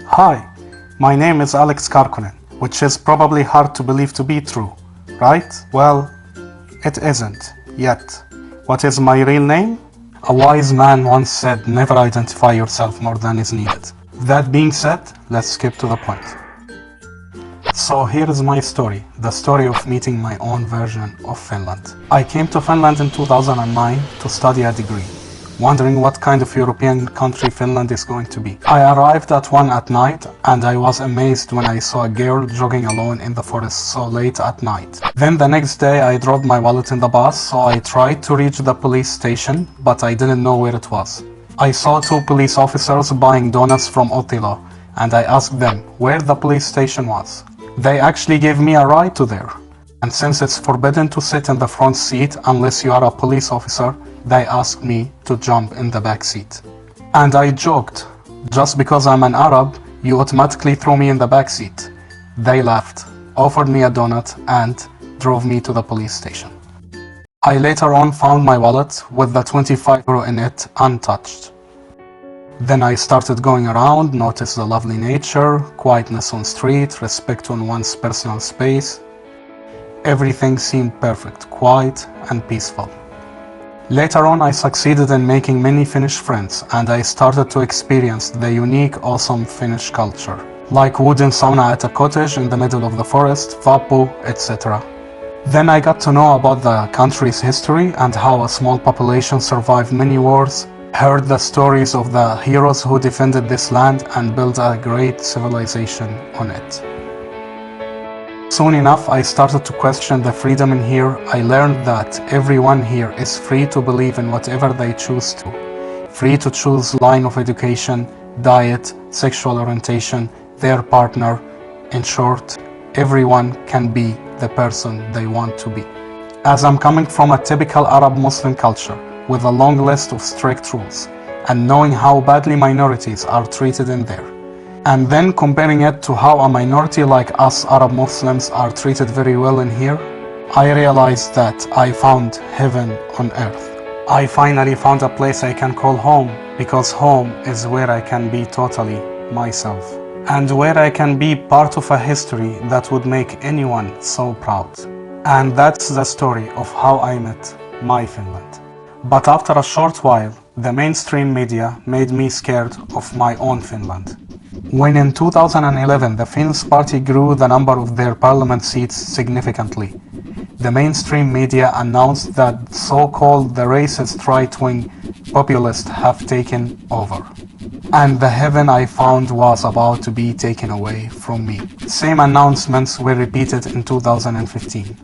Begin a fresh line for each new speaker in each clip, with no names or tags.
Hi, my name is Alex Karkonen, which is probably hard to believe to be true, right? Well, it isn't, yet. What is my real name? A wise man once said, never identify yourself more than is needed. That being said, let's skip to the point. So here is my story, the story of meeting my own version of Finland. I came to Finland in 2009 to study a degree, wondering what kind of European country Finland is going to be. I arrived at 1 at night and I was amazed when I saw a girl jogging alone in the forest so late at night. Then the next day I dropped my wallet in the bus, so I tried to reach the police station, but I didn't know where it was. I saw two police officers buying donuts from Otilo and I asked them where the police station was. They actually gave me a ride to there. And since it's forbidden to sit in the front seat unless you are a police officer, they asked me to jump in the back seat. And I joked, just because I'm an Arab, you automatically throw me in the back seat. They laughed, offered me a donut, and drove me to the police station. I later on found my wallet with the 25 euro in it untouched. Then I started going around, noticed the lovely nature, quietness on street, respect on one's personal space. Everything seemed perfect, quiet and peaceful. Later on I succeeded in making many Finnish friends and I started to experience the unique, awesome Finnish culture, like wooden sauna at a cottage in the middle of the forest, vappu, etc. Then I got to know about the country's history and how a small population survived many wars, heard the stories of the heroes who defended this land and built a great civilization on it. Soon enough, I started to question the freedom in here. I learned that everyone here is free to believe in whatever they choose to. Free to choose line of education, diet, sexual orientation, their partner. In short, everyone can be the person they want to be. As I'm coming from a typical Arab Muslim culture, with a long list of strict rules, and knowing how badly minorities are treated in there, and then comparing it to how a minority like us Arab Muslims are treated very well in here, I realized that I found heaven on earth. I finally found a place I can call home, because home is where I can be totally myself, and where I can be part of a history that would make anyone so proud. And that's the story of how I met my Finland. But after a short while, the mainstream media made me scared of my own Finland. When in 2011 the Finns party grew the number of their parliament seats significantly, the mainstream media announced that so-called the racist right-wing populists have taken over. And the heaven I found was about to be taken away from me. Same announcements were repeated in 2015.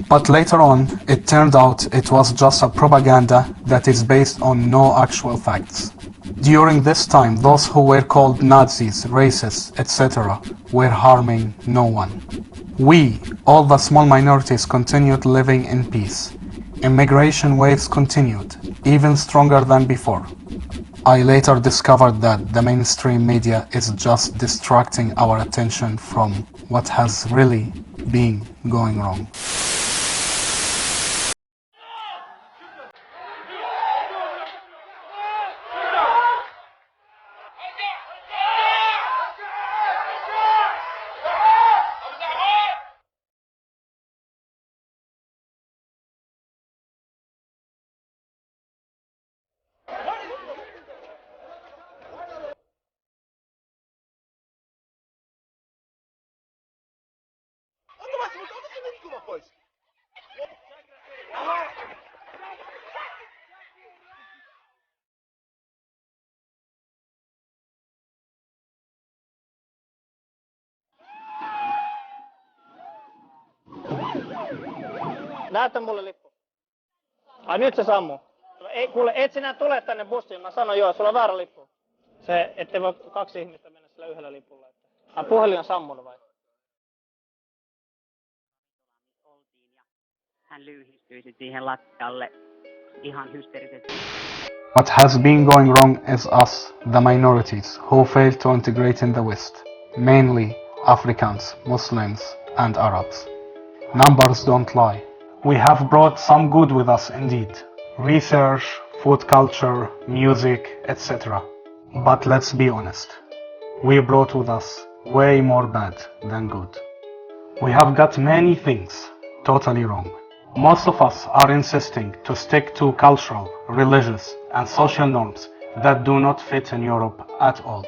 But later on, it turned out it was just a propaganda that is based on no actual facts. During this time, those who were called Nazis, racists, etc. were harming no one. We, all the small minorities, continued living in peace. Immigration waves continued, even stronger than before. I later discovered that the mainstream media is just distracting our attention from what has really been going wrong.
Näytä mulle lippu. Ai nyt se sammuu. Ei, kuule, et sinä tule tänne bussiin. Mä sanoin joo, sulla on väärä lippu. Se, ettei voi kaksi ihmistä mennä sillä yhdellä lipulla. Ai puhelin on sammunut vai?
Hän lyyhistyi siihen lattialle ihan hysteerisesti.
What has been going wrong is us, the minorities, who failed to integrate in the West, mainly Africans, Muslims, and Arabs. Numbers don't lie. We have brought some good with us indeed. Research, food culture, music, etc. But let's be honest. we brought with us way more bad than good. We have got many things totally wrong. Most of us are insisting to stick to cultural, religious, and social norms that do not fit in Europe at all.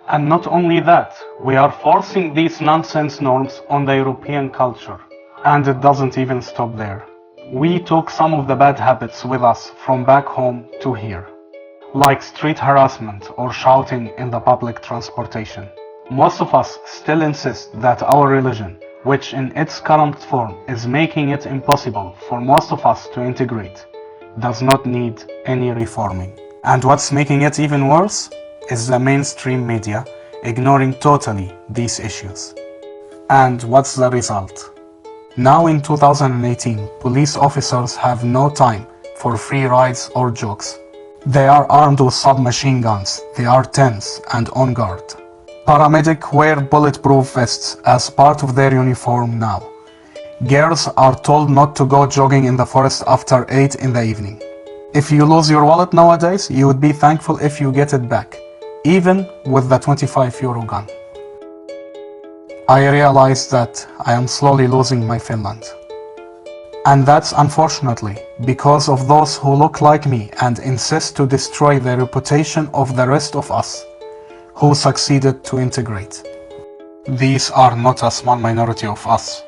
And not only that, we are forcing these nonsense norms on the European culture. And it doesn't even stop there. We took some of the bad habits with us from back home to here, like street harassment or shouting in the public transportation. Most of us still insist that our religion, which in its current form is making it impossible for most of us to integrate, does not need any reforming. And what's making it even worse is the mainstream media ignoring totally these issues. And what's the result? Now in 2018, police officers have no time for free rides or jokes. They are armed with submachine guns, they are tense and on guard. Paramedics wear bulletproof vests as part of their uniform now. Girls are told not to go jogging in the forest after 8 in the evening. If you lose your wallet nowadays, you would be thankful if you get it back, even with the 25 euro gun. I realize that I am slowly losing my Finland. And that's unfortunately because of those who look like me and insist to destroy the reputation of the rest of us who succeeded to integrate. These are not a small minority of us.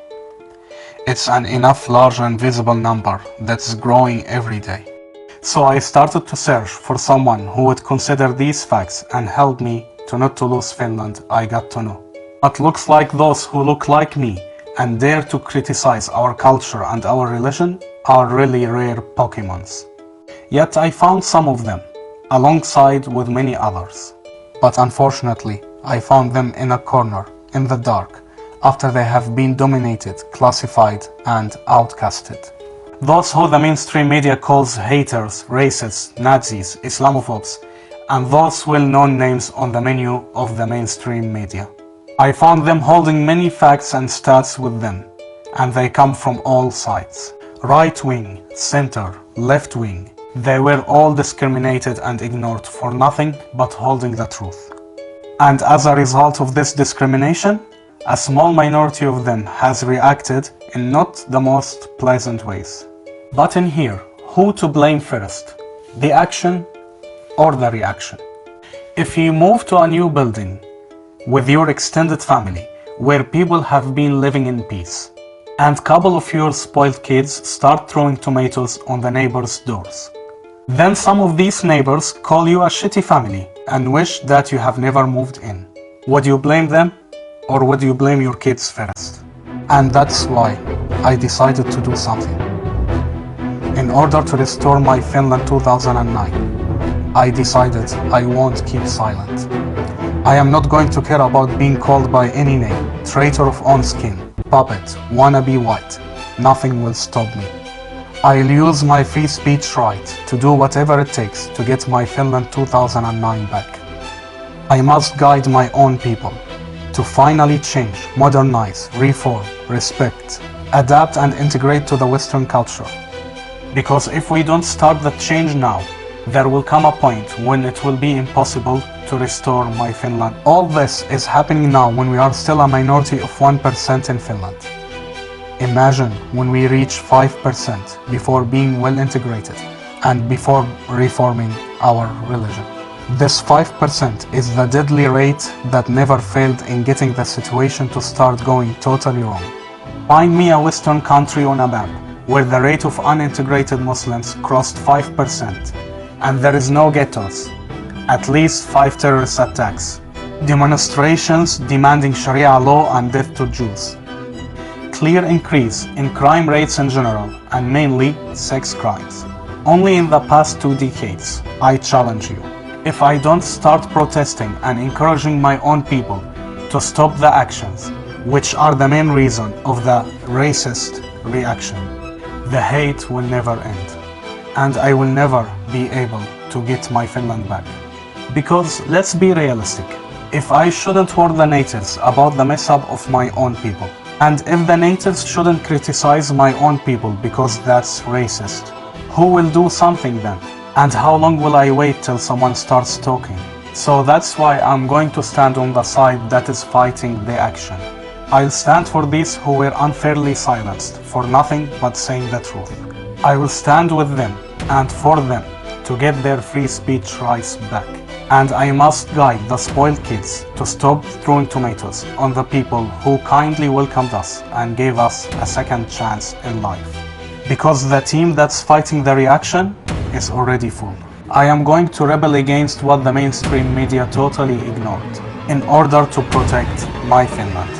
It's an enough large and visible number that's growing every day. So I started to search for someone who would consider these facts and help me to not to lose Finland I got to know. But looks like those who look like me and dare to criticize our culture and our religion are really rare Pokemons. Yet I found some of them, alongside with many others. But unfortunately, I found them in a corner, in the dark, after they have been dominated, classified, and outcasted. Those who the mainstream media calls haters, racists, Nazis, Islamophobes, and those well-known names on the menu of the mainstream media. I found them holding many facts and stats with them, and they come from all sides. Right wing, center, left wing. They were all discriminated and ignored for nothing but holding the truth. And as a result of this discrimination, a small minority of them has reacted in not the most pleasant ways. But in here, who to blame first? The action or the reaction? If you move to a new building with your extended family, where people have been living in peace, and couple of your spoiled kids start throwing tomatoes on the neighbors' doors, then some of these neighbors call you a shitty family and wish that you have never moved in. Would you blame them, or would you blame your kids first? And that's why I decided to do something. In order to restore my Finland 2009, I decided I won't keep silent. I am not going to care about being called by any name, traitor of own skin, puppet, wannabe white. Nothing will stop me. I'll use my free speech right to do whatever it takes to get my Finland 2009 back. I must guide my own people to finally change, modernize, reform, respect, adapt and integrate to the Western culture. Because if we don't start the change now, there will come a point when it will be impossible to restore my Finland. All this is happening now when we are still a minority of 1% in Finland. Imagine when we reach 5% before being well integrated and before reforming our religion. This 5% is the deadly rate that never failed in getting the situation to start going totally wrong. Find me a Western country on a map where the rate of unintegrated Muslims crossed 5% and there is no ghettos, at least 5 terrorist attacks, demonstrations demanding Sharia law and death to Jews, clear increase in crime rates in general and mainly sex crimes. Only in the past 2 decades, I challenge you, if I don't start protesting and encouraging my own people to stop the actions, which are the main reason of the racist reaction, the hate will never end. And I will never be able to get my Finland back. Because let's be realistic, if I shouldn't warn the natives about the mess up of my own people, and if the natives shouldn't criticize my own people because that's racist, who will do something then? And how long will I wait till someone starts talking? So that's why I'm going to stand on the side that is fighting the action. I'll stand for these who were unfairly silenced for nothing but saying the truth. I will stand with them and for them to get their free speech rights back. And I must guide the spoiled kids to stop throwing tomatoes on the people who kindly welcomed us and gave us a second chance in life. Because the team that's fighting the reaction is already full. I am going to rebel against what the mainstream media totally ignored in order to protect my Finland.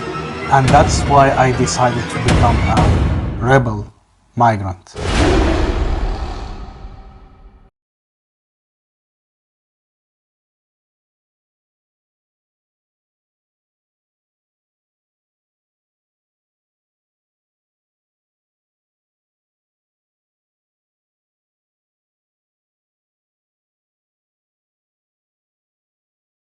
And that's why I decided to become a rebel migrant.